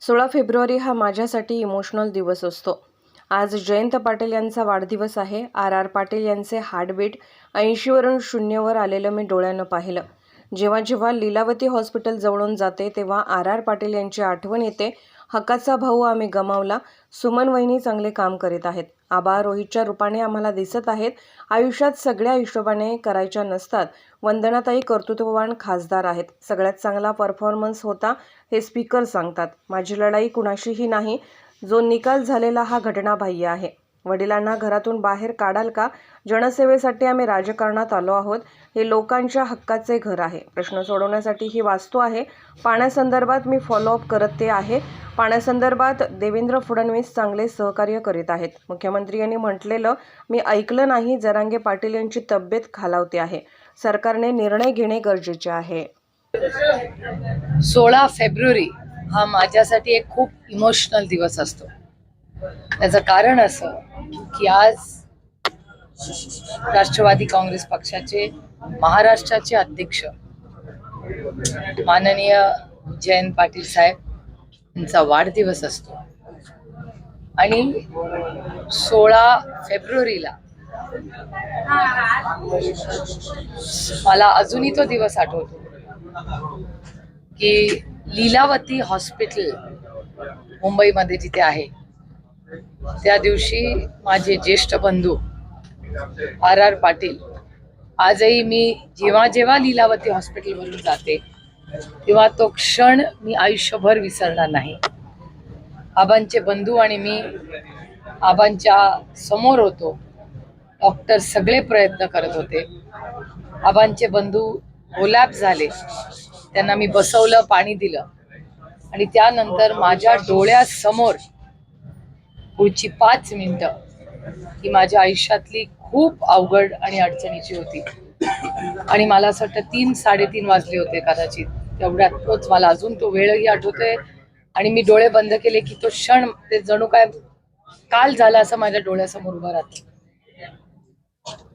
16 February हा माझ्यासाठी emotional दिवस असतो. आज जयंत पाटील यांचा वाढदिवस आहे. आर पाटील यांचे हार्टबीट 80 वरून 0 वर आलेलं मी डोळ्यानं पाहिलं. जेव्हा जेव्हा लीलावती हॉस्पिटल जवळून जाते तेव्हा आर पाटील यांची आठवण येते. हक्काचा भाऊ आम्ही गमावला. सुमन वहिनी चांगले काम करीत आहेत. आबा रोहितच्या रूपाने आम्हाला दिसत आहेत. आयुष्यात सगळ्या हिशोबाने करायच्या नसतात. वंदनाताई कर्तृत्ववान खासदार आहेत. सगळ्यात चांगला परफॉर्मन्स होता हे स्पीकर सांगतात. माझी लढाई कुणाशीही नाही. जो निकाल झालेला हा घटनाबाह्य आहे. वडिलांना घरातून बाहेर काढाल का? जनसेवेसाठी आम्ही राजकारणात आलो आहोत. हे लोकांच्या हक्काचे घर आहे. प्रश्न सोडवण्यासाठी ही वास्तू आहे. पाण्यासंदर्भात मी फॉलोअप करते आहे. पाण्यासंदर्भात देवेंद्र फडणवीस चांगले सहकार्य करीत आहेत. मुख्यमंत्री यांनी म्हटलेलं मी ऐकलं नाही. जरांगे पाटील यांची तब्येत खालावते आहे. सरकारने निर्णय घेणे गरजेचे आहे. 16 फेब्रुवारी हा माझ्यासाठी एक खूप इमोशनल दिवस असतो. त्याचं कारण असं की आज राष्ट्रवादी काँग्रेस पक्षाचे महाराष्ट्राचे अध्यक्ष माननीय जयंत पाटील साहेब यांचा वाढदिवस असतो. आणि 16 फेब्रुवारीला मला अजूनही तो दिवस आठवतो की लीलावती हॉस्पिटल मुंबईमध्ये जिथे आहे त्या दिवशी माझे ज्येष्ठ बंधू आर पाटील, आजही मी जेव्हा जेव्हा लीलावती हॉस्पिटलवरून जाते तेव्हा तो क्षण मी आयुष्यभर विसरणार नाही. आबांचे बंधू आणि मी आबांच्या समोर होतो. डॉक्टर सगळे प्रयत्न करत होते. आबांचे बंधू कोलॅप्स झाले. त्यांना मी बसवलं, पाणी दिलं आणि त्यानंतर माझ्या डोळ्यासमोर पुढची 5 मिनिटं ही माझ्या आयुष्यातली खूप अवघड आणि अडचणीची होती. आणि मला असं वाटतं 3-3:30 वाजले होते कदाचित. तेवढ्यात तोच मला अजून तो वेळही आठवतोय. आणि मी डोळे बंद केले की तो क्षण ते जणू काय काल झाला असं माझ्या डोळ्यासमोर उभं राहतं.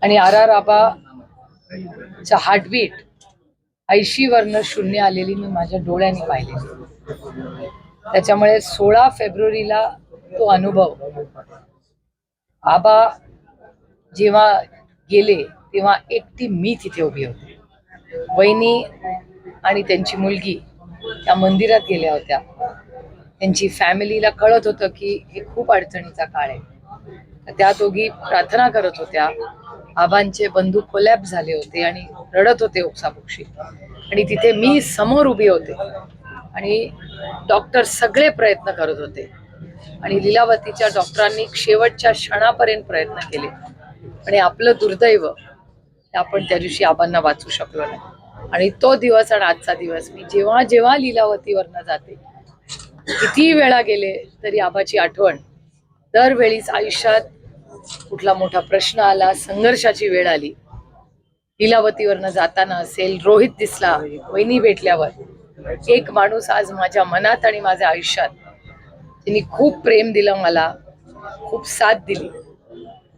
आणि आर आबाचा हार्टबीट 80 वरनं 0 आलेली मी माझ्या डोळ्यांनी पाहिलेली. त्याच्यामुळे 16 फेब्रुवारीला तो अनुभव, आबा जेव्हा गेले तेव्हा एकटी मी तिथे उभी होते. वहिनी आणि त्यांची मुलगी त्या मंदिरात गेल्या होत्या. त्यांची फॅमिलीला कळत होतं की हे खूप अडचणीचा काळ आहे. तर त्या दोघी प्रार्थना करत होत्या. आबांचे बंधू कोलॅप्स झाले होते आणि रडत होते ओक्साबोक्षी. आणि तिथे मी समोर उभी होते आणि डॉक्टर सगळे प्रयत्न करत होते. आणि लीलावतीच्या डॉक्टरांनी शेवटच्या क्षणापर्यंत प्रयत्न केले. आणि आपलं दुर्दैव आपण त्या दिवशी आबांना वाचू शकलो नाही. आणि तो दिवस आणि आजचा दिवस मी जेव्हा जेव्हा लीलावतीवरनं जाते, किती वेळा गेले तरी आबाची आठवण दरवेळीच. आयुष्यात कुठला मोठा प्रश्न आला, संघर्षाची वेळ आली, लीलावतीवरनं जाताना असेल, रोहित दिसला, वहिनी भेटल्यावर, एक माणूस आज माझ्या मनात आणि माझ्या आयुष्यात, त्यांनी खूप प्रेम दिलं मला, खूप साथ दिली,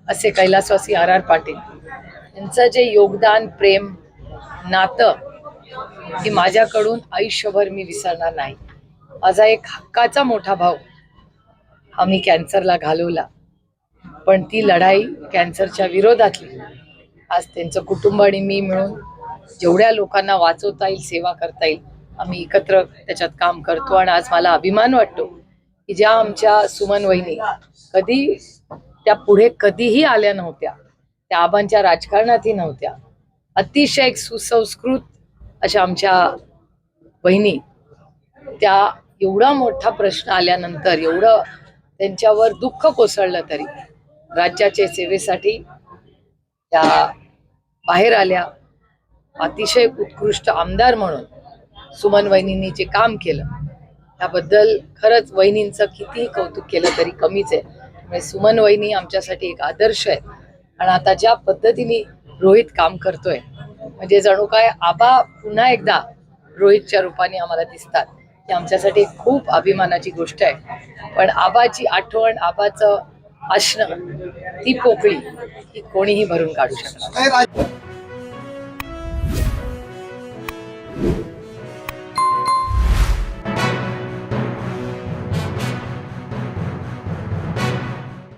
असे कैलासवासी आर पाटील यांचं जे योगदान, प्रेम, नातं हे माझ्याकडून आयुष्यभर मी विसरणार नाही. माझा एक हक्काचा मोठा भाऊ आम्ही कॅन्सरला घालवला, पण ती लढाई कॅन्सरच्या विरोधातली आज त्यांचं कुटुंब आणि मी मिळून जेवढ्या लोकांना वाचवता येईल, सेवा करता येईल, आम्ही एकत्र त्याच्यात काम करतो. आणि आज मला अभिमान वाटतो की ज्या आमच्या सुमन वहिनी कधी त्या पुढे कधीही आल्या नव्हत्या, त्या आबांच्या राजकारणातही नव्हत्या, अतिशय सुसंस्कृत अशा आमच्या बहिणी, त्या एवढा मोठा प्रश्न आल्यानंतर, एवढं त्यांच्यावर दुःख कोसळलं तरी राज्याच्या सेवेसाठी त्या बाहेर आल्या. अतिशय उत्कृष्ट आमदार म्हणून सुमन वहिनींनी जे काम केलं त्याबद्दल खरंच वहिनींचं कितीही कौतुक केलं तरी कमीच आहे. म्हणजे सुमन वहिनी आमच्यासाठी एक आदर्श आहे. आणि आता ज्या पद्धतीने रोहित काम करतोय, म्हणजे जणू काय आबा पुन्हा एकदा रोहितच्या रूपाने आम्हाला दिसतात, ही आमच्यासाठी खूप अभिमानाची गोष्ट आहे. पण आबाची आठवण, आबाचं असणं, ती पोकळी ही कोणीही भरून काढू शकणार.